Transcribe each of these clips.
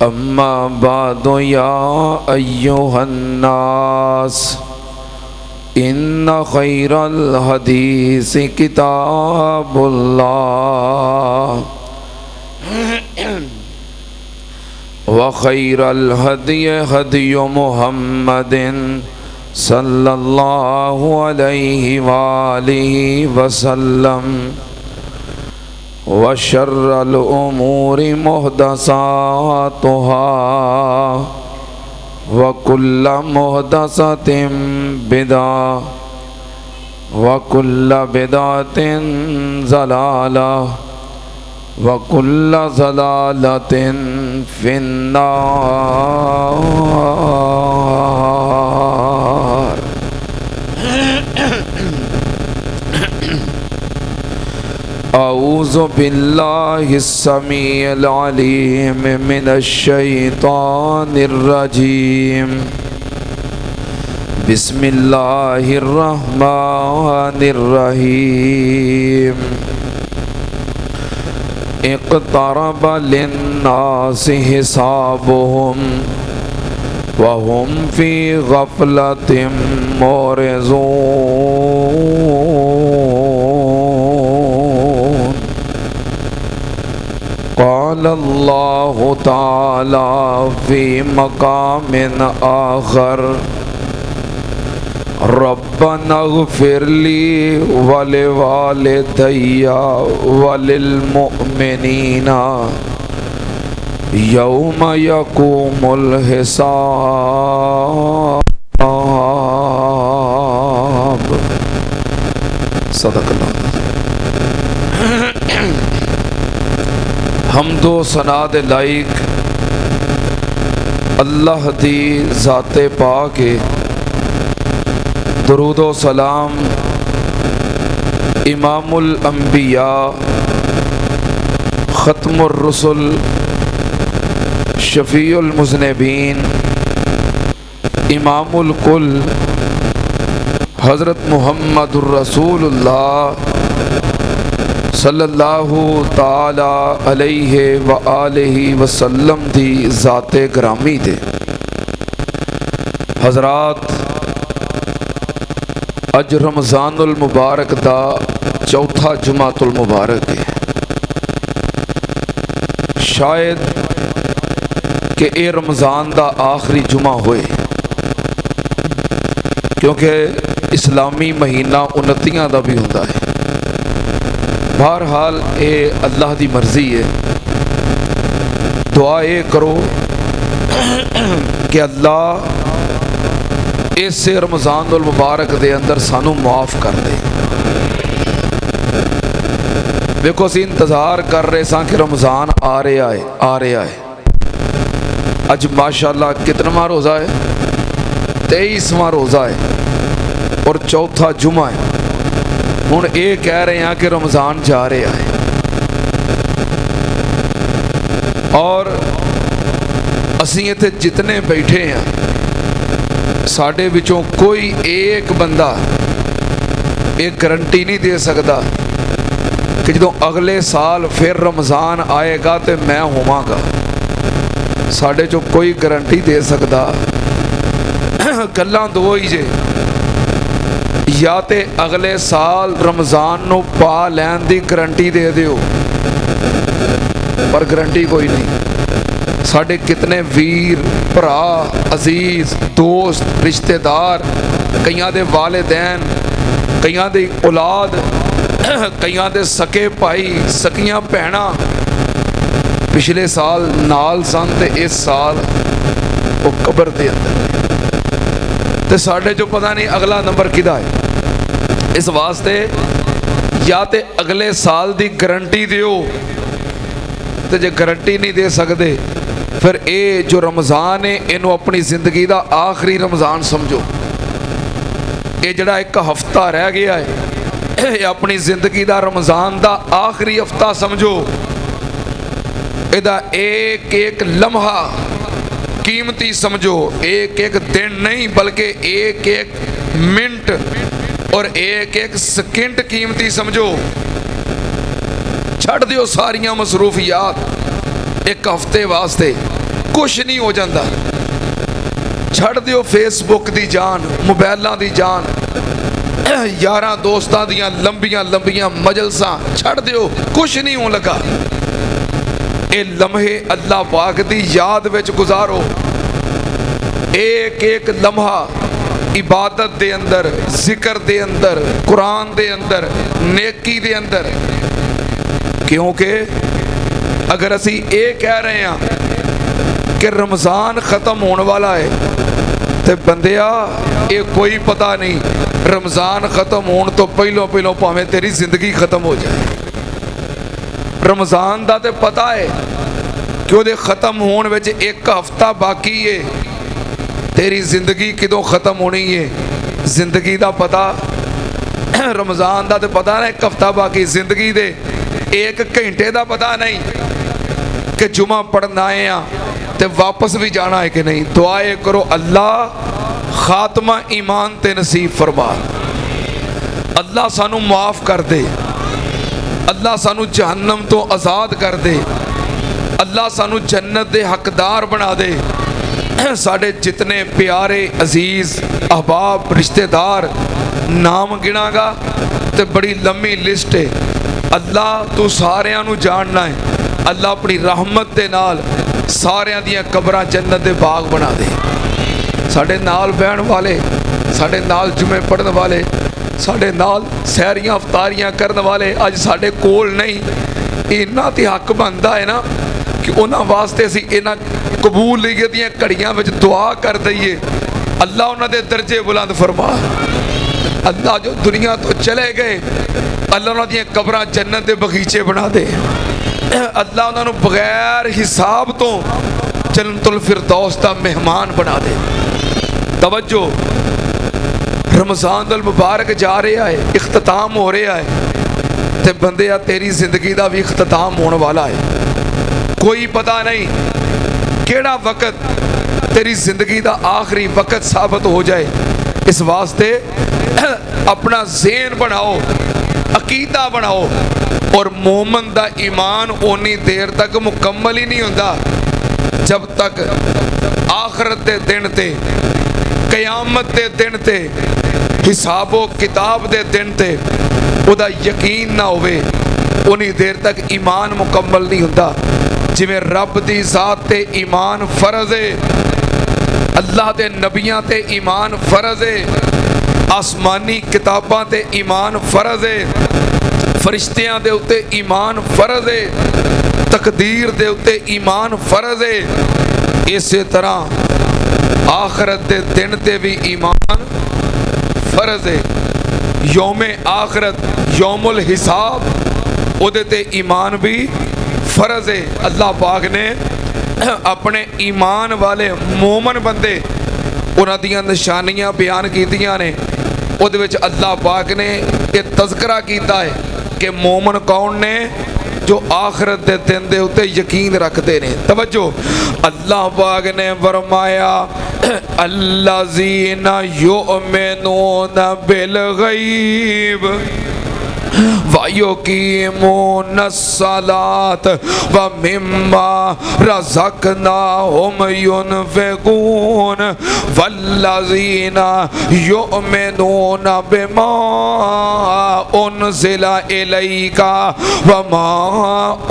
अम्मा बादो या अय्युहन्नास इन्ना खैरल हदीस किताबुल्लाह व खैरल हदी हदी मुहम्मदिन सल्लल्लाहु अलैहि वालिहि वसल्लम व शर्रल उमूरि मुहदसातुहा व कुल्ल मुहदसतिन बिदा व कुल्ल बिदातिन ज़लाला व कुल्ल ज़लालतिन फिन्नार। औज़ु बिल्लाहिस समीइल अलीम मिनश शैतानिर रजीम। बिस्मिल्लाहिर रहमानिर रहीम। इक़्तरब लिन्नासि हिसाबुहुम व हुम फ़ी ग़फ़लतिम मुअरिज़ून। क़ाल अल्लाहु तआला फ़ी मक़ामिन आख़र रब्बना इग़फ़िरली व लिवालिदैया व लिलमुअ्मिनीना यौम यक़ूमुल हिसाब। सदक़ल्लाह। हमदो सना दे लाइक अल्लाह दी ज़ाते पाक है। दुरूदो सलाम इमामुल अंबिया ख़त्मुर रुसुल शफ़ीउल मुज़निबीन इमामुल कुल हज़रत मुहम्मदुर रसूलुल्लाह सल्लल्लाहु ताला अलैहि व आलिहि वसल्लम दी ज़ाते ग्रामी दे। हज़रात, अज रमज़ानुल मुबारक दा चौथा जुमातुल मुबारक है। शायद कि ये रमज़ान दा आखिरी जुमा होए, क्योंकि इस्लामी महीना 29 दा भी होता है। बहरहाल ये अल्लाह दी मर्जी है। दुआ ये करो कि अल्लाह इस रमज़ानुल मुबारक दे अंदर सानू माफ़ कर दे। देखो असीं इंतज़ार कर रहे सां कि रमज़ान आ रहा है। अज माशाअल्लाह कितनवां रोज़ा है? 23वां रोज़ा है और चौथा जुमा है। हुण ये कह रहे हैं कि रमज़ान जा रहा है और असीं इत्थे जितने बैठे हैं साढ़े विचों कोई एक बंदा एक गारंटी नहीं दे सकता कि जो अगले साल फिर रमज़ान आएगा तो मैं होवांगा। साढ़े चो कोई गारंटी दे सकता। गल्लां दो ही जे, या तो अगले साल रमज़ान नूं पा लैन दी गारंटी दे दिओ, पर गारंटी कोई नहीं। साढ़े कितने वीर भरा अजीज दोस्त रिश्तेदार, कईयां दे वालिदैन, कईयां दी औलाद, कईयां दे सके भाई सकियां भैणां पिछले साल नाल सन ते इस साल वो कब्र दे अंदर ते साढ़े जो पता नहीं अगला नंबर किदा है। इस वास्ते या ते अगले साल दी गारंटी दिओ, ते जे गारंटी नहीं दे सकते फिर ये जो रमज़ान है इनू अपनी जिंदगी का आखिरी रमज़ान समझो। ये जड़ा एक हफ्ता रह गया है ये अपनी जिंदगी का रमज़ान का आखिरी हफ्ता समझो। इहदा एक एक लम्हा कीमती समझो। एक एक दिन नहीं बल्कि एक एक मिनट और एक एक सेकंड कीमती समझो। छड़ दियो सारियां मसरूफियात एक हफ्ते वास्ते कुछ नहीं हो जाता। छड़ दिओ फेसबुक की जान, मोबाइलों की जान, यारां दोस्तां दियां लंबियां लंबियां मजलसां छड़ दिओ, कुछ नहीं हो लगा। ये लम्हे अल्लाह पाक की याद विच गुजारो। एक एक लम्हा इबादत दे अंदर, जिक्र दे अंदर, कुरान दे अंदर, नेकी दे अंदर। क्योंकि अगर असी ये कह रहे हैं कि रमज़ान ख़त्म होने वाला है, तो बंदिया ये कोई पता नहीं रमज़ान ख़त्म होने तो पहलों पहलों भावें तेरी जिंदगी ख़त्म हो जाए। रमज़ान का तो पता है कि वो ख़त्म होने में एक हफ्ता बाकी है। तेरी जिंदगी किदों ख़त्म होनी है, जिंदगी का पता। रमज़ान का तो पता ना एक हफ्ता बाकी, जिंदगी दे एक घंटे का पता नहीं कि जुमा पढ़न आए हैं तो वापस भी जाना है कि नहीं। दुआए करो अल्लाह खात्मा ईमान ते नसीब फरमा, अल्लाह सानू माफ़ कर दे, अल्लाह सानू जहन्नम तो आज़ाद कर दे, अल्लाह सानू जन्नत दे हकदार बना दे। साढ़े जितने प्यारे अजीज़ अहबाब रिश्तेदार नाम गिनागा तो बड़ी लंबी लिस्ट है। अल्लाह तू सारिਆਂ ਨੂੰ जानना है। अल्लाह अपनी रहमत के नाल सारिਆਂ ਦੀਆਂ कब्रां जन्नत दे बाग बना दे। साढ़े नाल बहन वाले, साढ़े नाल जुमे पढ़न वाले, साढ़े नाल सैरियां अफतारियां करन वाले अज साढ़े कोल नहीं। इन्ना तो हक बनता है ना कि उन्होंने वास्ते असी इन्हां कबूलियत दी घड़ियां विच दुआ कर दईए। अल्लाह उन्होंने दर्जे बुलंद फरमा। अल्लाह जो दुनिया तो चले गए, अल्लाह उन्होंने कब्रां जन्नत के बगीचे बना दे। अल्लाह उन्होंने बगैर हिसाब तो जन्नतुल फिरदौस का मेहमान बना दे। तवज्जो, रमज़ान अल मुबारक जा रहा है, इख्तिताम हो रहा है, तो बंदे तेरी जिंदगी का भी इख्तिताम होने वाला है। कोई पता नहीं केड़ा वक़्त तेरी जिंदगी का आखिरी वक़्त साबित हो जाए। इस वास्ते अपना ज़हन बनाओ, अकीदा बनाओ। और मोमन का ईमान उन्नी देर तक मुकम्मल ही नहीं होता जब तक आखिरत के दिन ते, कयामत के दिन ते, हिसाबो किताब के दिन ते उदा यकीन ना होवे, उन्नी देर तक ईमान मुकम्मल नहीं होता। जिवें रब दी ज़ात ते ईमान फर्ज है, अल्लाह के नबियां ते ईमान फर्ज है, आसमानी किताबां ते ईमान फर्ज है, फरिश्तियां दे उत्ते ईमान फर्ज है, तकदीर दे उत्ते ईमान फर्ज है। इस तरह आखिरत दे दिन ते भी ईमान फर्ज है। यौमे आखिरत, यौमुल हिसाब, उहदे ते ईमान भी फर्ज है। अल्लाह पाक ने अपने ईमान वाले मोमन बंदे उन्हां दियां निशानियां बयान कीतियां ने। उहदे विच अल्लाह पाक ने यह तज़किरा कीता है कि मोमन कौन ने, जो आखिरत के दिन के उत्ते यकीन रखते ने। तवज्जो, अल्लाह पाक ने फरमाया अल्लज़ीना युमिनूना बिल गैब व युकीमूनस सलात व मिम्मा रज़क़नाहुम युनफ़िक़ून वल्लज़ीना युमिनूना बिमा उनज़िला इलैका व मा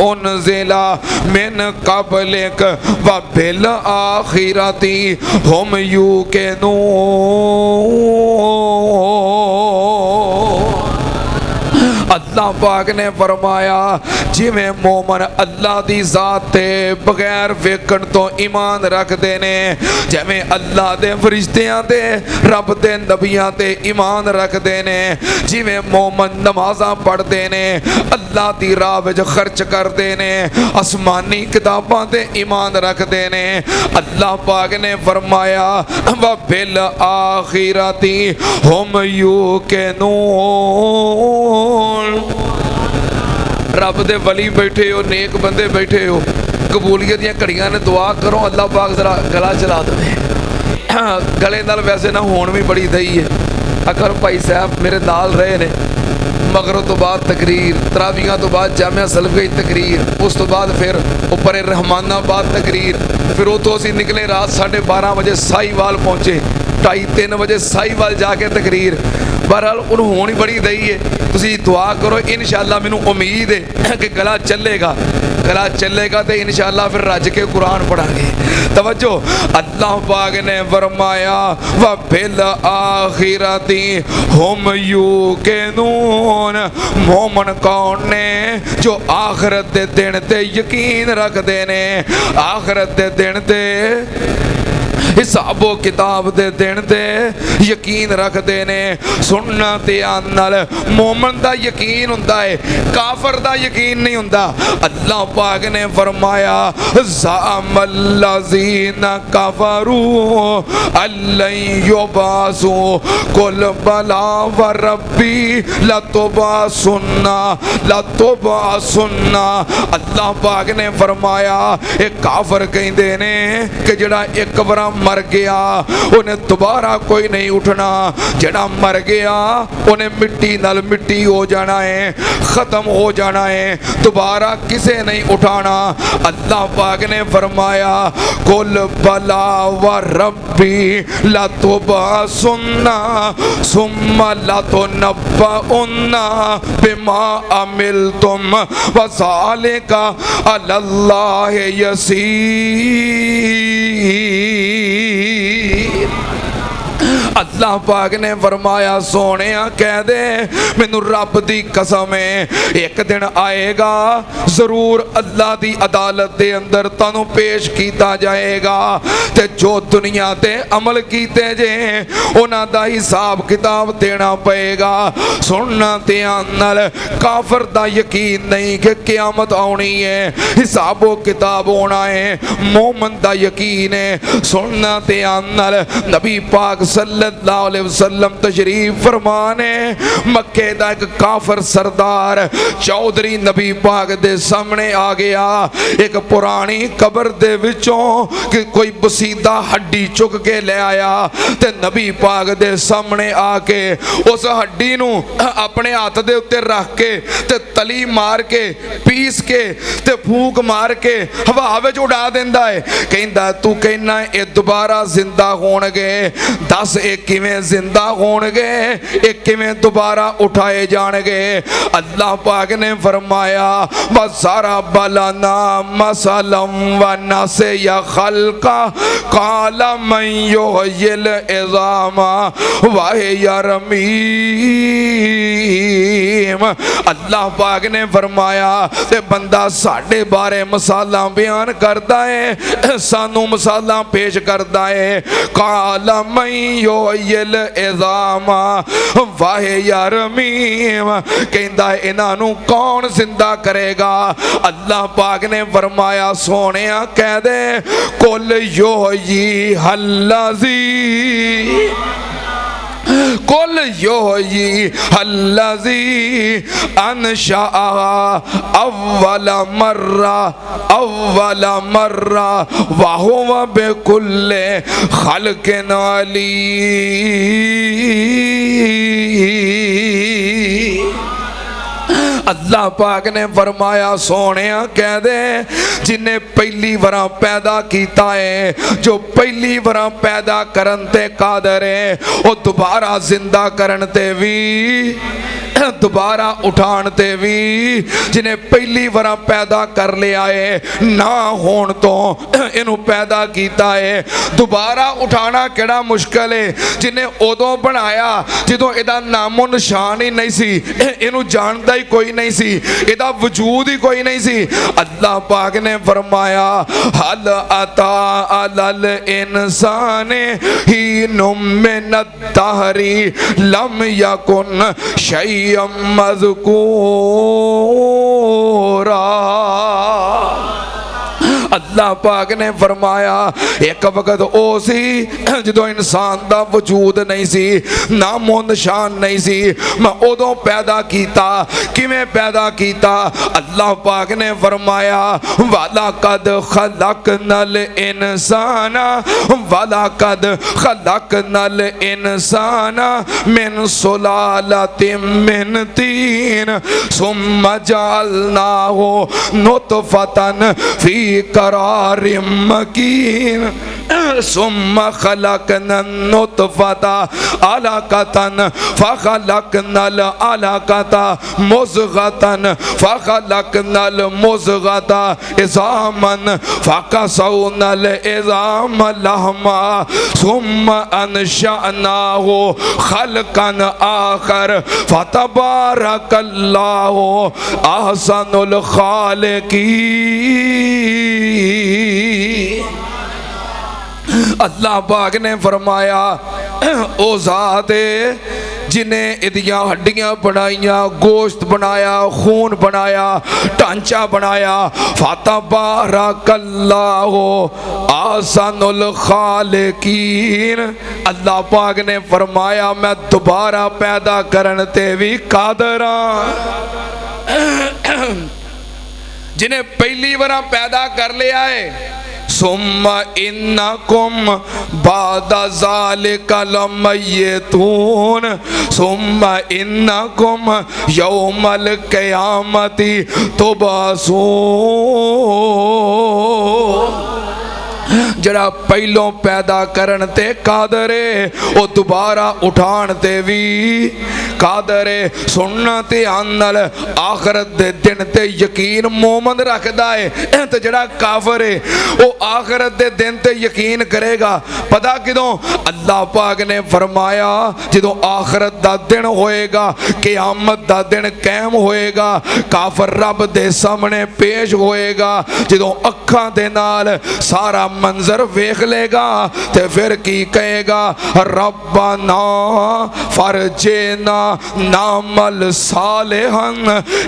उनज़िला मिन क़ब्लिक व बिल आखिरति हुम यूक़िनून। अल्लाह पाक ने फरमाया जिमें मोमन अल्लाह दी ज़ात ते बगैर वेखण तो ईमान रखते ने, जिमें अल्लाह दे फरिश्तियां ते रब दे नबियां ते ईमान रखते ने, जिमें मोमन नमाज़ां पढ़ते ने, अल्लाह दी राह विच खर्च करते ने, आसमानी किताबां ते ईमान रखते ने। अल्लाह पाक ने फरमाया व बिल आखिरति हुम यूक़िनून। रब दे वली बैठे हो, नेक बंदे बैठे हो, कबूलियत दी घड़ियां ने, दुआ करो अल्लाह पाक जरा गला चला दे। गले नाल वैसे ना होण भी बड़ी दई है। अगर भाई साहब मेरे नाल रहे ने, मगरिब तो बाद तकरीर, तरावियां तो बाद जामिया सलफी तकरीर, उस तो बाद फिर उपर रहमानाबाद तकरीर, फिर उतों असीं निकले रात 12:30 बजे साहीवाल पहुँचे, 2:30-3 बजे साहीवाल जाके तकरीर। बहरहाल उन्होंने होनी बड़ी दई है, तुसीं दुआ करो इंशाअल्लाह। मैनू उम्मीद है कि गला चलेगा तो इंशाअल्लाह फिर रज के कुरान पढ़ांगे। तवज्जो, अल्लाह पाक ने फरमाया व फिल आखिरती हुम यूकिनून। मोमन कौन ने? जो आखिरत दे दिन ते यकीन रखते ने, आखिरत दे दिन ते हिसाबो किताब दे दिन ते यकीन रखते ने। सुनना ते नाल मोमन दा यकीन हुंदा है, काफर दा यकीन नहीं हुंदा। अल्लाह पाक ने फरमाया ज़ामल्लज़ीना कफरू अल्लन युबासु कुल बला व रब्बी लतुबासुन्ना। अल्लाह पाक ने फरमाया एक काफर कहंदे ने कि जिहड़ा एक बार मर गया उन्हें दोबारा कोई नहीं उठना, जड़ा मर गया उन्हें मिट्टी नाल मिट्टी हो जाना है, खत्म हो जाना है, दोबारा किसे नहीं उठाना। अल्लाह पाक ने फरमाया कुल बला व रब्बी लतुबासुन्ना सुम्मा लतुनब्बउन्ना बिमा अमिलतुम व ज़ालिका अलल्लाहि यसीर। अल्लाह पाक ने फरमाया सोने कह दे मैनू रब दी कसम है, एक दिन आएगा जरूर अल्लाह दी अदालत दे अंदर तानू पेश किया जाएगा ते जो दुनिया ते अमल कीते जे उन्हां दा हिसाब किताब देना पएगा। सुनना ध्यान नाल, काफर दा यकीन नहीं कि क़यामत आनी है, हिसाबो किताब होना है, मोमन दा यकीन है। सुनना ध्यान नाल, नबी पाक सल्लल्लाहु अलैहि वसल्लम तशरीफ फरमाने मक्के दा एक काफर सरदार चौधरी नबी पाक दे सामने आ गया। एक पुरानी कबर दे विचों कि कोई बसीदा हड्डी चुक के ले आया ते नबी पाक दे सामने आके उस हड्डी नू अपने हाथ दे उत्ते रख के ते तली मार के पीस के ते फूक मार के हवा विच उड़ा दिंदा है। कहंदा तू कहना ये दोबारा जिंदा होणगे, दस एक किवें जिंदा होणगे, एक किवें दोबारा उठाए जाणगे। अल्लाह पाक ने फरमाया बसारा बलाना मसलम व नसे या खलका काला मन युहिल इज़ामा वाहे या रमीम। अल्लाह पाक ने फरमाया ते बंदा साडे बारे मसाला बयान करदा है, सानू मसाला पेश करदा है। काला मन युहिल इज़ामा वाहे या रमीम, कहंदा इन्हां नू कौन जिंदा करेगा? अल्लाह पाक ने फरमाया सोने कह दे कुल युही हल्लज़ी कुल युही हल्लज़ी अनशअ अव्वल मर्रा व हुवा बिकुल्लि खल्क़िन अलीम। अल्लाह पाक ने फरमाया सोने कह दे जिन्हें पहली बार पैदा किया है, जो पहली बार पैदा करन ते कादर है, वो दोबारा जिंदा करन ते भी दोबारा उठान ते भी। जिन्हें पहली बार पैदा कर लिया है ना होण तो इनू पैदा किया है, दोबारा उठाना केड़ा मुश्किल है। जिन्हें उदों बनाया जदों इहदा नामो निशान ही नहीं सी, इनू जानदा ही कोई नहीं सी, इहदा वजूद ही कोई नहीं सी। अल्लाह पाक ने फरमाया हल अता अलल इंसाने ही मिनद दहरी लम यकुन शैय्यम मज़कूरा। अल्लाह पाक ने फरमाया एक वक्त ओ सी जो इंसान दा वजूद नहीं सी, नामो निशान नहीं सी, मैं उदों पैदा कीता। किवें पैदा कीता? अल्लाह पाक ने फरमाया वाला कद खलकनल इंसाना, वाला कद खलकनल इंसाना मिन सुलालतिम मिन तीन सुम्मा जअलनाहु नुतफतन फी करारिम मकीन सुम्मा खलकनन नुतफता अलकतन फखलकनल अलकता मुज़गतन फखलकनल मुज़गता इज़ामन फकसौनल इज़ाम लहमा सुम्मा अनशअनाहु खल्कन आखर फतबारकल्लाहु अहसनुल खालिकीन। अल्लाह पाक ने फरमाया ओ ज़ात जिन्हें इदियां हड्डियां बनाइया, गोश्त बनाया, खून बनाया, ढांचा बनाया, फतबारकल्लाहु अहसनुल खालिकीन। अल्लाह पाक ने फरमाया मैं दोबारा पैदा करन ते भी कादर हां। जिन्हें पहली बार पैदा कर लिया है सुम्मा इन्नकुम बादा ज़ालिका लमय्यतून सुम्मा इन्नकुम यौमल क़यामति तुबअसून। जड़ा पहलों पैदा करन ते कादर है वो दोबारा उठान ते भी कादर है। सुनना ते आनल आखरत दे दिन ते यकीन मोमन रखदा है ते जड़ा काफर है वो आखरत दे दिन ते यकीन करेगा। पता किदों? अल्लाह पाक ने फरमाया जदों आखरत दा दिन होएगा, क़यामत दा दिन कायम होएगा, काफर रब दे सामने पेश होएगा, जदों अखां दे नाल सारा मंजर वेख लेगा ते फिर की कहेगा रब्बना फरजेना नामल सालिहन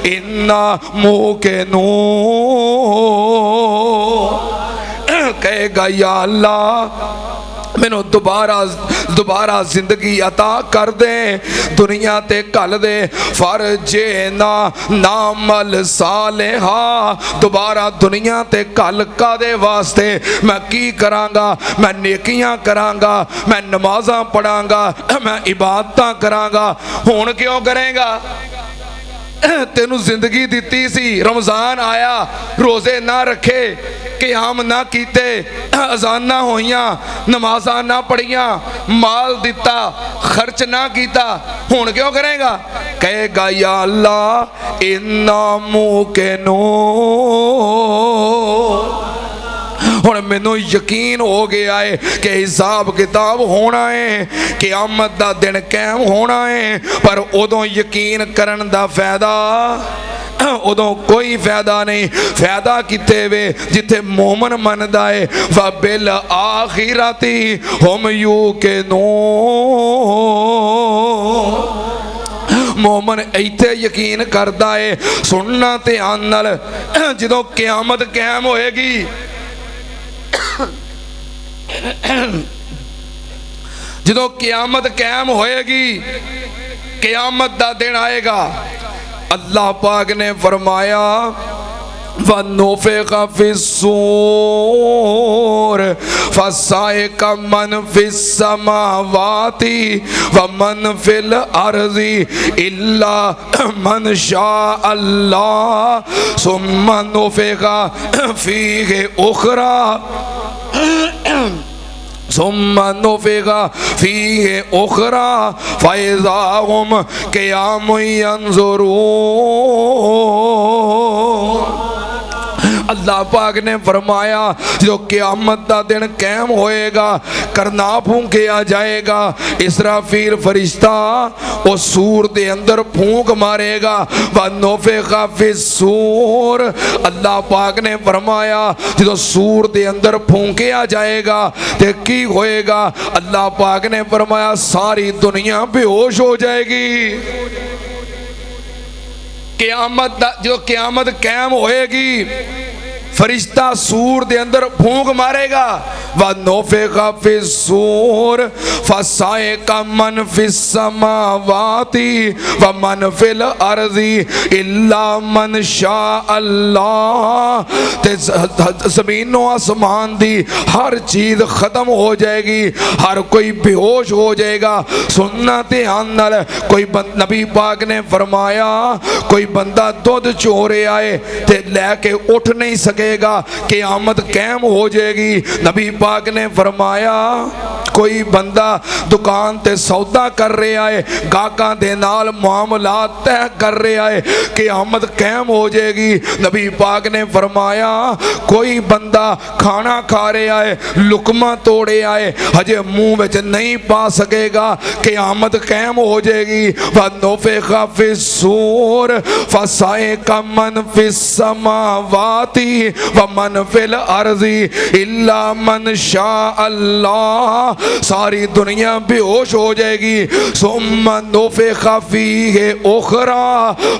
इन्ना मूक़िनून। कहेगा या अल्लाह मैनू दोबारा जिंदगी अता कर दे, दुनिया ते कल दे। फरजे ना नामल सालेहा, दोबारा दुनिया ते कल कादे वास्ते? मैं की करांगा? मैं नेकियां करांगा, मैं नमाज़ां पढ़ांगा, मैं इबादतां करांगा। हुण क्यों करेगा? तेनू जिंदगी दिती सी, रमजान आया, रोजे ना रखे, क़याम ना कीते, अजाना होइयां, नमाज़ां ना पढ़ियां, माल दिता, खर्च ना कीता, हुण क्यों करेगा? कहेगा या अल्लाह इन्ना मूक़िनून। हुण मैनू यकीन हो गया है कि हिसाब किताब होना है, क़यामत दा दिन कायम होना है। पर उदों यकीन करन दा फायदा, उदों कोई फायदा नहीं। फायदा किथे वे? जिथे मोमन मनदा है व बिल आखिरती हुम यूक़िनून। मोमन इत्थे यकीन करदा है। सुनना ते आन नाल जदों क़यामत कायम होएगी, जदों क़यामत कायम होएगी, क़यामत दा दिन आएगा, अल्लाह पाक ने फरमाया वनुफ़िख़ फ़िस्सूर फ़साइक़ा मन फ़िस्समावाति व मन फ़िल अर्ज़ि इल्ला मन शाअ अल्लाह सुम्मा नुफ़िख़ फ़ीहि उख़रा सुम्मा नुफ़िख़ फ़ीहि उख़रा फ़इज़ा हुम क़ियामुन यंज़ुरून। अल्लाह पाक ने फरमाया जो क़यामत का दिन कायम होएगा, करना फूंकिया जाएगा, इसराफील फरिश्ता वो सूर के अंदर फूंक मारेगा। वनुफ़िख़ फ़िस्सूर, अल्लाह पाक ने फरमाया जो सूर के अंदर फूंकिया जाएगा तो की होएगा? अल्लाह पाक ने फरमाया सारी दुनिया बेहोश हो जाएगी। क़यामत जो क़यामत कायम होएगी, फरिश्ता सूर दे अंदर फूंक मारेगा, व नोफिखा फिस्सूर फसाइका मन फिस्समावाति व मन फिल अर्ज़ी इल्ला मन शा अल्लाह। ते ज़मीनो आसमान दी हर चीज़ ख़त्म हो जाएगी, हर कोई बेहोश हो जाएगा। सुनना ध्यान नाल, कोई नबी पाक ने फरमाया कोई बंदा दुध चो रहा है ते लैके उठ नहीं सकेगा, क़यामत कायम हो जाएगी। नबी पाक ने फरमाया कोई बंदा दुकान ते सौदा कर रहा है, गाहकां दे नाल मामलात तय कर रहा है, क़यामत कायम हो जाएगी। नबी पाक ने फरमाया कोई बंदा खाना खा रहा है, लुकमा तोड़े आए, हजे मुंह में नहीं पा सकेगा, क़यामत कायम हो जाएगी। वनोफिखा फिस्सूर फसाइका मन फिस्समावाति व मन फिल अर्ज़ी इल्ला मन शा अल्लाह। सारी दुनिया बेहोश हो जाएगी। सुम्मा नोफिखा फीहि उखरा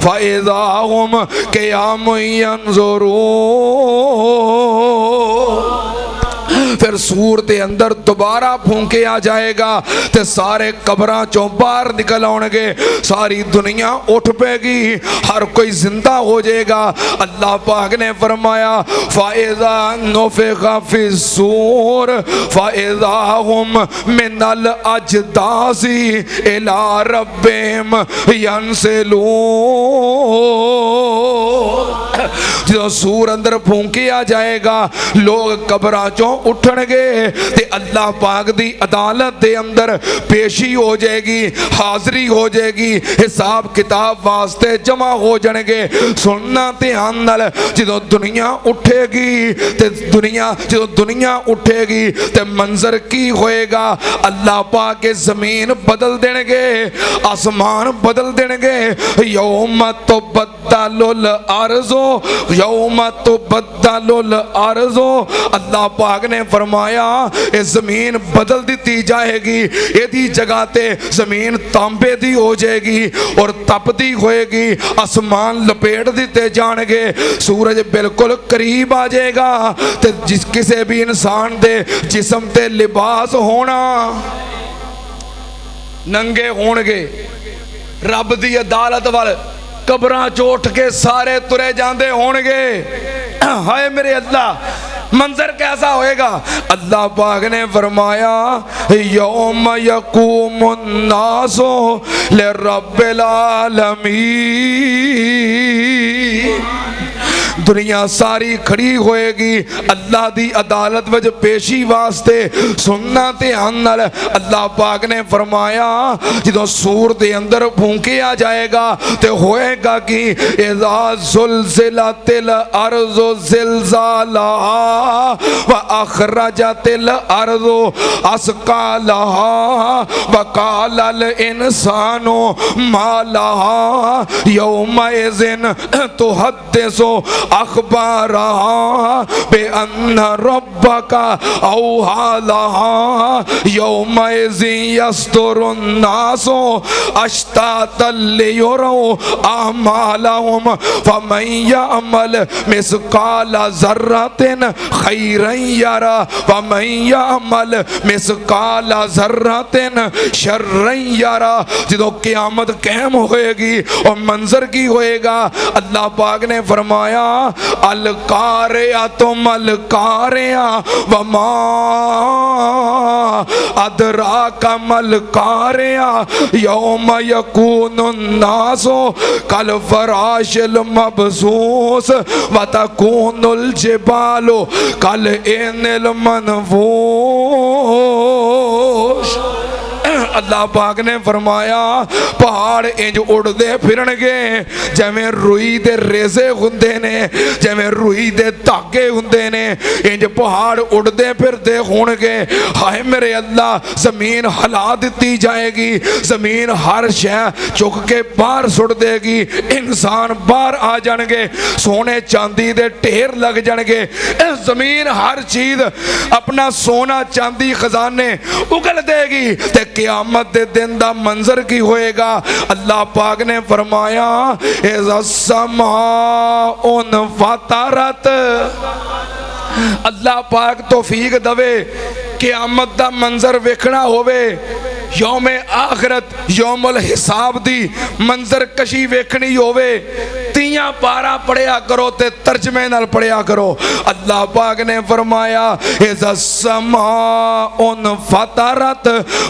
फइज़ा हुम क़ियामुन यंज़ुरून। फिर सूर के अंदर दोबारा फूंकिया जाएगा ते सारे कब्रां चों बाहर निकल आउणगे, सारी दुनिया उठ पेगी, हर कोई जिंदा हो जाएगा। अल्लाह पाक ने फरमाया फाइज़ा नुफ़िख़ा फ़िस्सूर फाइज़ा हुम मिनल अजदासी इला रब्बिहिम यंसिलून। जो सूर अंदर फूंकिया जाएगा, लोग कब्रां चों उठणगे ते अल्लाह पाक दी अदालत दे अंदर पेशी हो जाएगी, हाज़री हो जाएगी, हिसाब किताब वास्ते जमा हो जाएंगे। सुनना ध्यान नाल, जो दुनिया उठेगी ते जो दुनिया उठेगी ते मंजर की होएगा। अल्लाह पाक के जमीन बदल देंगे, आसमान बदल देंगे। यौम तुबद्दलुल अर्ज़ु यौम तुबद्दलुल अर्ज़ु। अल्लाह पाक ने फरमाया ये जमीन बदल दी जाएगी, यदी जगह ते जमीन तांबे दी हो जाएगी और तपती होएगी, आसमान लपेट दिते जाएंगे, सूरज बिल्कुल करीब आ जाएगा। ते जिस किसी भी इंसान दे जिस्म ते लिबास होना नंगे होणगे। रब दी अदालत वाल कब्रां चो उठ के सारे तुरे जांदे होणगे। हाय मेरे अल्लाह, मंजर कैसा होएगा। अल्लाह पाक ने फरमाया यौम यकूमुन नासु लिरब्बिल आलमीन। दुनिया सारी खड़ी होएगी अल्लाह दी अदालत विच पेशी वास्ते। सुनना ध्यान नाल, अल्लाह पाक ने फरमाया जो सूर दे अंदर फूंकिया जाएगा ते होएगा कि इज़ा ज़ुलज़िलतिल अर्ज़ु ज़िलज़ालहा व अख़रजतिल अर्ज़ु अस्क़ालहा व क़ालल इंसानु मा लहा यौमइज़िन तुहद्दिसु अख़बारहा बिअन्न रब्बका औहा लहा यौमइज़िन यस्दुरुन नासु अश्तातन लियुरौ अमालहुम फमन यअमल मिस्क़ाल ज़र्रतिन खैरन यरा वमन यअमल मिस्क़ाल ज़र्रतिन शर्रन यरा। जो क़यामत कायम होएगी और मंजर की होएगा, अल्लाह पाक ने फरमाया अल कारिया तुम अल कारिया वमा अदरा कमल कारिया यौम यकूनुन नासु कल फराशिल मबसूस व तकूनुल जिबालु कल इनिल मनफूश। अल्लाह पाक ने फरमाया पहाड़ इंज उड़दे फिरनगे जिवें रुई दे रेजे हुंदे ने, जिवें रुई दे धागे हुंदे ने, इंज पहाड़ उड़दे फिरदे होणगे। हाय मेरे अल्लाह, जमीन हिला दी जाएगी, जमीन हर शै चुक के बाहर सुट देगी, इंसान बाहर आ जाएंगे, सोने चांदी दे ढेर लग जाएंगे। जमीन हर चीज अपना सोना चांदी खजाने उगल देगी ते क़यामत क़यामत दे दिन दा मंजर की होएगा। अल्लाह पाक ने फरमाया इज़ा समाउन फतरत। अल्लाह पाक तौफीक दवे क़यामत दा मंजर वेखना होवे, यौम आखिरत यौमुल हिसाब दी मंजर कशी वेखनी होवे, तियां पारा पढ़िया करो ते तर्जमे नाल पढ़िया करो। अल्लाह पाक ने फरमाया इज़ा समाउन फतरत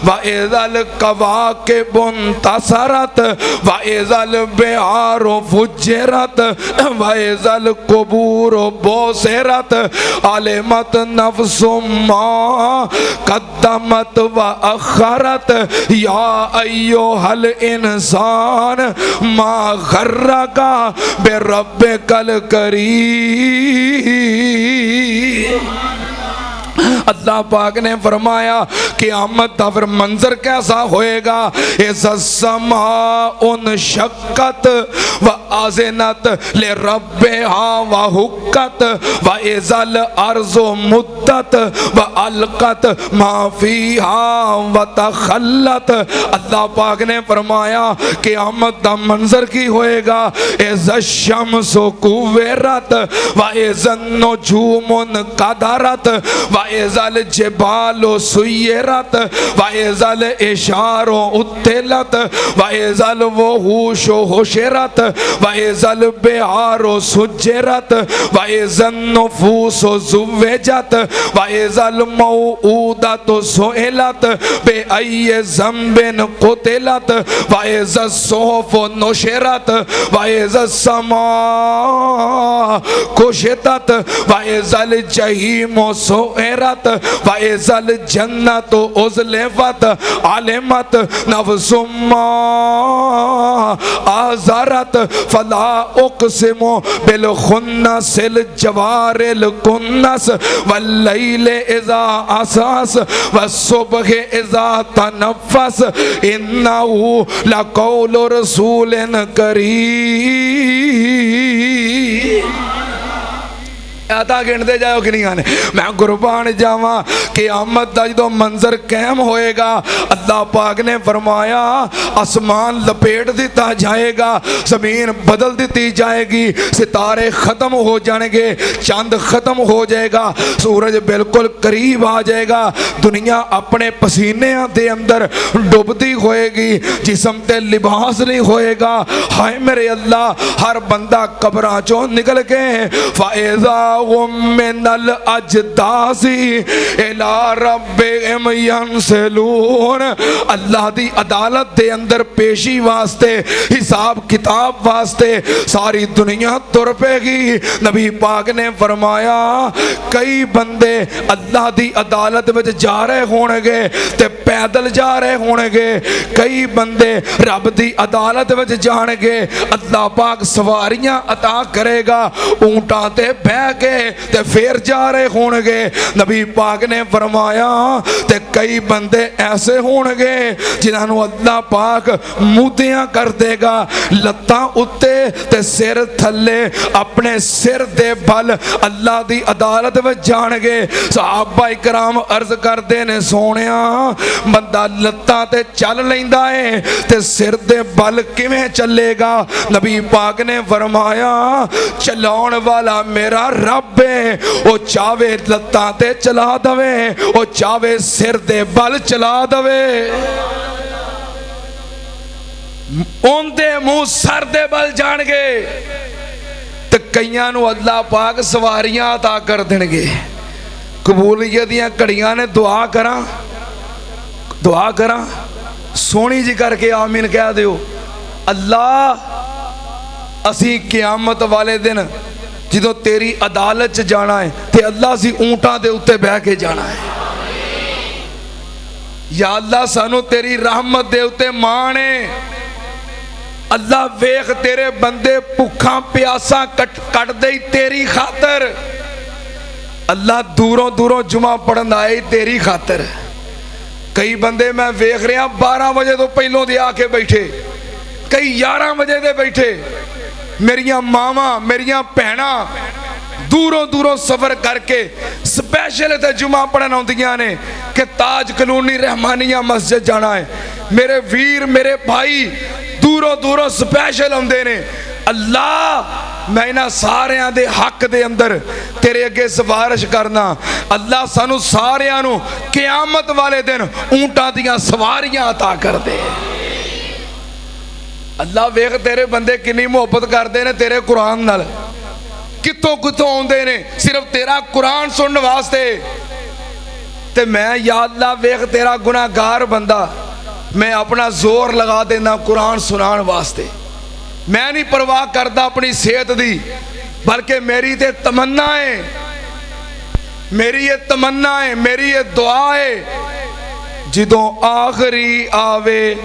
व इज़ल कवाकिबुन तसरत व इज़ल बिहारु फुज्जिरत व इज़ल कुबूरु बुसिरत अलिमत नफ्सुम मा कद्दमत व अखरत या अय्युहल इंसान मा गर्रका बिरब्बिकल करीम। अल्लाह पाक ने फरमाया क़यामत दा फिर मंजर कैसा होएगा। इज़ा समाउन शक्कत व आज़नत ले रब्बिहा व हुक्कत व इज़ल अर्ज़ु मुद्दत व अलक़त मा फ़ीहा व तख़ल्लत। अल्लाह पाक ने फरमाया क़यामत दा मंजर की होएगा। इज़ा शम्सु कुव्विरत व इज़न नुजूमुन क़दरत व इज़ल जिबालु सुय्यरत व इज़ल इशारो उत्तिलत व इज़ल वहूशु हुशिरत व इज़ल बिहारु सुज्जिरत व इज़न नुफूसु ज़ुव्विजत व इज़ल मौऊदतु सुइलत बिअय्यि ज़ंबिन क़ुतिलत व इज़ा सुहुफ़ु नुशिरत व इज़ा समा कुशितत व इज़ल जहीमु सुइरत व इज़ल जन्नतु उज़लिफ़त अलिमत नफ्सुम मा आज़रत फला उक़सिमु बिल खुन्नसिल जवारिल कुन्नस वल्लैलि इज़ा असअस वस्सुबहि इज़ा तनफ़्फ़स इन्नहु लक़ौलु रसूलिन करीम। आता गिनते जाओ किनियां ने, मैं कुर्बान जावा क़यामत दा जो मंजर कायम होएगा। अल्लाह पाक ने फरमाया आसमान लपेट दिता जाएगा, ज़मीन बदल दी जाएगी, सितारे ख़त्म हो जाएंगे, चंद ख़त्म हो जाएगा, सूरज बिल्कुल करीब आ जाएगा, दुनिया अपने पसीने के अंदर डुबती होएगी, जिस्म ते लिबास नहीं होएगा। हाय मेरे अल्लाह, हर बंदा कब्रां चों निकल के फ़ाइज़ा मिनल अजदासी इला रब्बिहिम यंसिलून। अल्लाह दी अदालत दे अंदर पेशी वास्ते, हिसाब किताब वास्ते सारी दुनिया तुर पेगी। नबी पाक ने फरमाया कई बंदे अल्लाह दी अदालत में जा रहे होंगे ते पैदल जा रहे होंगे, कई बंदे रब दी अदालत में जाणगे, अल्लाह पाक सवारियां अता करेगा, ऊंटां ते बह के ते फिर जा रहे होंगे। नबी पाक ने फरमाया ते कई बंदे ऐसे होंगे जिन्होंने अल्लाह पाक मुद्दियां कर देगा, लत्तां उत्ते ते सिर थल्ले, अपने सिर दे बल अल्लाह दी अदालत में जाणगे। सहाबा इकराम अर्ज करते ने सोनिया बंदा लत्तां ते चल लैंदा है ते सिर दे बल किवें चलेगा। नबी पाक ने फरमाया चलाउण वाला मेरा रब है, वो चावे लत्तां ते चला दवे, वो चावे सिर दे बल चला दवे, उनदे मुंह सर दे बल जाणगे ते कईयां नूं अल्लाह पाक सवारियां अता कर देणगे। कबूलियत दियां घड़ियां ने दुआ करा सोहनी जी करके आमीन कह दिओ। अल्लाह असी क़यामत वाले दिन जो तेरी अदालत च जाना है ते अल्लाह असी ऊंटां दे उत्ते बह के जाना है। या अल्लाह सानू तेरी रहमत दे उत्ते मान है। अल्लाह वेख तेरे बंदे भुखा प्यासा कट दे तेरी खातर। अल्लाह दूरों दूरों जुमा पढ़न आए तेरी खातर। कई बंदे मैं वेख रहा 12 बजे तो पहलों दे आके बैठे, कई 11 बजे दे बैठे। मेरिया मावां मेरिया भैणां दूरों दूरों सफ़र करके स्पैशल इत्थे जुमा पढ़न आउंदियां ने कि ताज कलोनी रहमानिया मस्जिद जाना है। मेरे वीर मेरे भाई दूरों दूरों स्पैशल आउंदे ने। अल्लाह मैं इन्हां सारियां दे हक दे अंदर तेरे अगे सिफारिश करना, अल्लाह सानू सारियां नू क़यामत वाले दिन ऊंटां दियां सवारियां अता कर दे। अल्लाह वेख तेरे बंदे किन्नी मुहब्बत करते हैं तेरे कुरान नाल, कितों कितों आउंदे ने सिर्फ तेरा कुरान सुनने वास्ते। ते मैं या अल्लाह वेख तेरा गुनाहगार बंदा, मैं अपना जोर लगा देना कुरान सुनान वास्ते। मैं नहीं परवाह करता अपनी सेहत दी, बल्कि मेरी ते तमन्ना है, मेरी ये तमन्ना है, मेरी ये दुआ है जिदों आखिरी आवे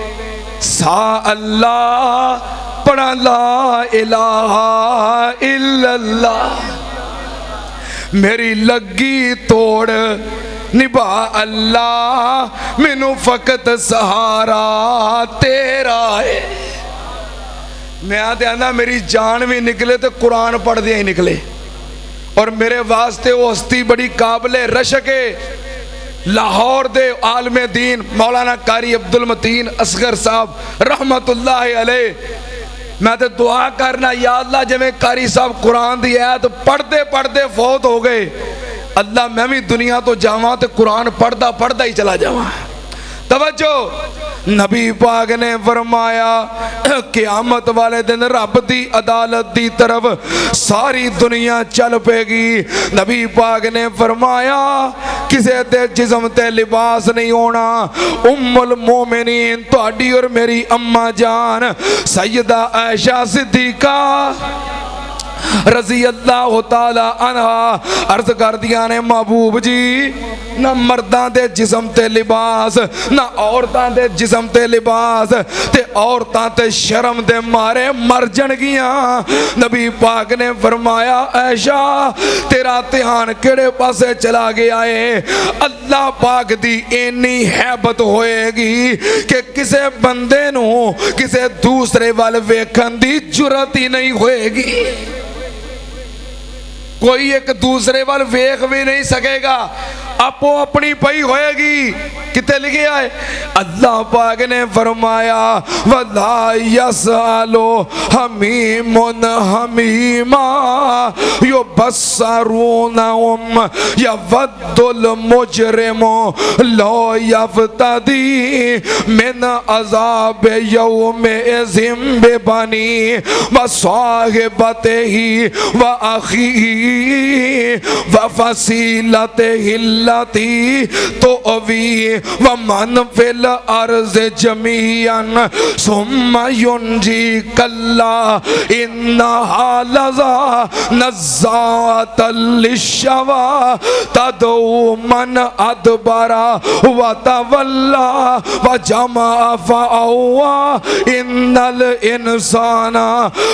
सा अल्लाह पढ़ा ला इलाहा इल्लल्लाह, मेरी लगी तोड़ निभा अल्लाह, मैनू फकत सहारा तेरा है। मैं आंदा मेरी जान भी निकले तो कुरान पढ़दे ही निकले। और मेरे वास्ते वो हस्ती बड़ी काबिले रशक है, लाहौर दे आलमे दीन मौलाना कारी अब्दुल मतीन असगर साहब रहमतुल्लाह अलैह। मैं तो दुआ करना या अल्लाह जिवें कारी साहब कुरान दी आयत पढ़ते पढ़ते फौत हो गए, अल्लाह मैं भी दुनिया तो जावां तो कुरान पढ़दा पढ़दा ही चला जावां। तवज्जो, नबी पाक ने फरमाया क़यामत वाले दिन रब दी अदालत दी तरफ सारी दुनिया चल पेगी। नबी पाक ने फरमाया किसे दे जिस्म ते लिबास नहीं होना। उम्मुल मोमिनीन तुहाडी और मेरी अम्मा जान सैयदा आयशा सिद्दीका रजी अल्लाह तआला अन्हा अर्ज कर दिया ने महबूब जी ना मर्दां दे जिस्म ते लिबास ना औरतां दे जिस्म ते लिबास ते औरतां ते शर्म दे मारे मर जाणगियां। नबी पाक ने फरमाया ऐशा तेरा ध्यान केड़े पासे चला गया है। अल्लाह पाक दी इन्नी हैबत होएगी कि किसे बंदे नू किसे दूसरे वाल वेखण दी जुरत ही नहीं होएगी। कोई एक दूसरे वाल वेख भी नहीं सकेगा, आपो अपनी पई होएगी। किते लिखा है अल्लाह पाक ने फरमाया वला यसअलो हमीमुन हमीमा यो बस्सरूनहुम यवद्दुल मुजरिमु लो यफ्तदी मिन अज़ाब यौमिज़िम बिबनी व साहिबतिही व अखीही व फसीलतिही लती तो अवी व मन फिल अर्ज जमीअन सुम्मा युनजी कल्ला इन्नहा लज़ा नज़्ज़ातल लिश्शवा तदउ मन अदबरा व तवल्ला व जमा फअवा इन्नल इंसाना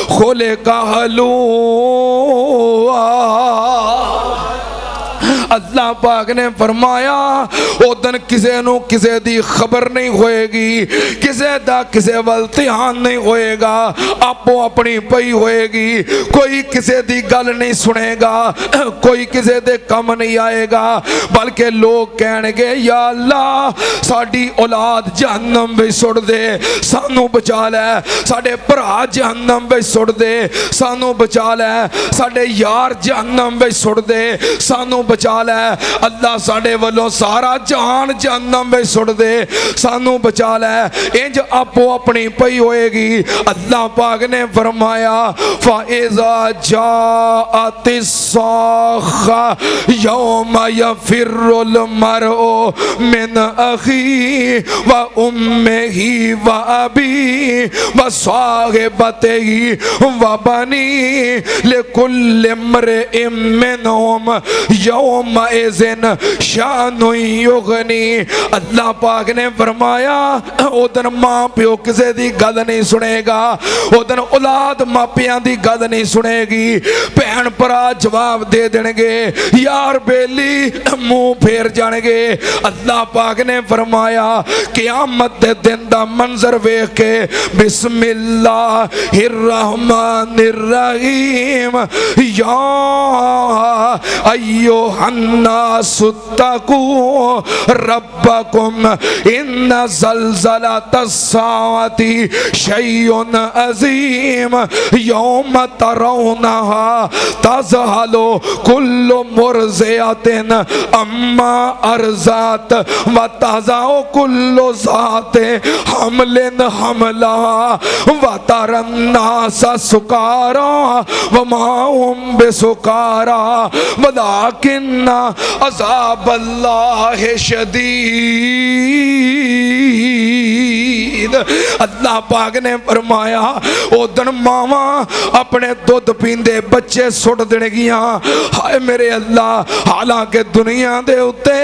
खुलिका हलूआ। अल्लाह पाक ने फरमाया ओ दिन किसे नू किसे दी खबर नहीं होएगी, किसे दा किसे वल ध्यान नहीं होएगा, आपो अपनी पई होएगी। कोई किसे दी गल नहीं सुनेगा, कोई किसे दे कम नहीं आएगा, बल्कि लोग कहणगे या अल्लाह साडी औलाद जहन्नम विच सुट दे सानू बचा लै, साडे भरा जहन्नम विच सुट दे सानू बचा लै, साडे यार जहन्नम विच सुट दे सानू बचा लै। अल्लाह साडे वल्लों सारा जहान जहन्नम में सुट दे सानू बचा लै। इंज आपो अपनी पई होएगी। अल्लाह पाक ने फरमाया फाइज़ा जाअतिस साखा यौमा यफिरुल मरउ मिन अखी व उम्मिही व अबी व साहिबतिही व बनी लिकुल्लि इम्रिइन मिनहुम यौम यौमइज़िन शानु युगनी। अल्लाह पाक ने फरमाया उदन मां प्यो किसी की गल नहीं सुनेगा, उदन औलाद मापियां की गल नहीं सुनेगी। भैन भरा जवाब दे देंगे, यार बेली मुंह फेर जाएंगे। अल्लाह पाक ने फरमाया क़यामत दे दिन दा मंजर वेख के बिस्मिल्लाहिर्रहमानिर्रहीम या अय्युहन्नासुत्तकू रब्बकुम इन्ना ज़ल्ज़लतस्साअति शैउन अज़ीम यौम तरौनहा तज़हलु कुल्लु मुर्ज़िअतिन अम्मा अर्ज़ात व तज़अउ कुल्लु ज़ाति हमलिन हमलहा व तरन्नास सुकारा व मा हुम बिसुकारा वलाकिन्ना अज़ाबल्लाहि शदीद। अल्लाह पाक ने फरमाया उदन मावा अपने दुध पींदे बच्चे सुट देणगियां। हाय मेरे अल्लाह, हालांकि दुनिया दे उत्ते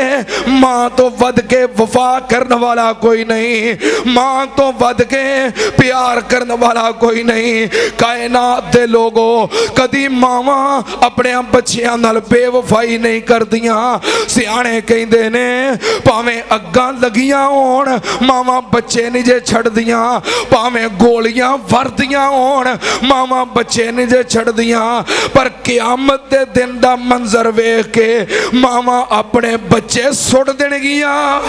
मां तो वध के वफा करने वाला कोई नहीं, मां तो वध के प्यार करने वाला कोई नहीं। कायनात दे लोगों, कदी मावा अपने बच्चियां नाल बेवफाई नहीं करदियां। सियाणे कहंदे ने भावें अग्गां लगियां होण मावा बच्चे नहीं जे छड़दियां, भावें गोलियां वरदियां होण मावा बच्चे नहीं जे छड़दियां, पर क़यामत दे दिन दा मंजर वेख के मावा अपने बच्चे सुट देणगियां।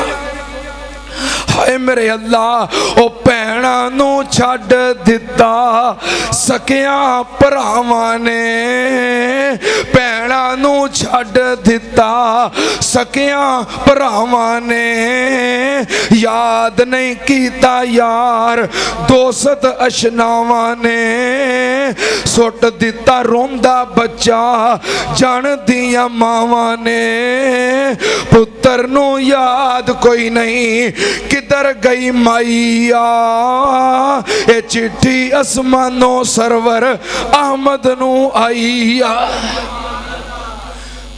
हाय मेरे अल्लाह, ओ भैणा नू छड्ड दिता सकिया भरावां ने, भैणा नू छड्ड दिता सकिया भरावां ने, याद नहीं कीता यार दोस्त अशनावां ने, सुट दिता रोंदा बच्चा जन दियां मावां ने, पुत्र नू याद कोई नहीं किधर गई माइया, ए चिट्ठी आसमानों सरवर अहमद नू आईया।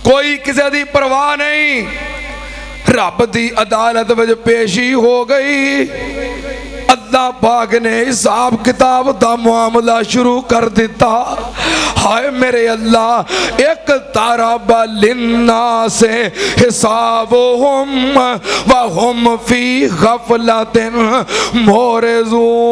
कोई किसी दी परवाह नहीं, रब दी अदालत विच पेशी हो गई। अल्लाह पाक ने हिसाब किताब दा मामला शुरू कर दिता। हाय मेरे अल्लाह, एक तारा लिन्ना से हिसाबुहुम व हुम फी गफलतिन मोरज़ून।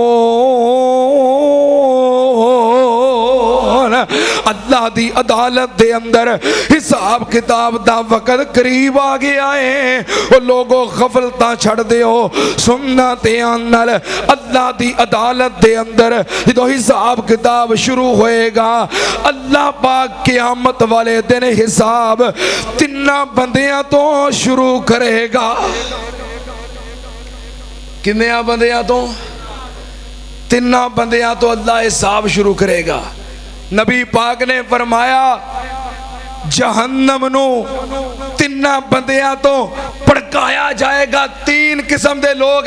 अल्लाह दी अदालत दे अंदर हिसाब किताब दा वक्त करीब आ गया है। वो लोगों गफलता छड़ दियो, सुनना ध्यान नाल। अल्लाह दी अदालत दे अंदर जो हिसाब किताब शुरू होएगा, अल्लाह पाक क़यामत वाले दिन हिसाब तिन्ना बंदियां तो शुरू करेगा। किन्नियां बंदियां तो? तिन्ना बंदियां तो अल्लाह हिसाब शुरू करेगा। नबी पाक ने फरमाया जहन्नम नू तिन्ना बंदियां तो भड़काया जाएगा। तीन किस्म दे लोग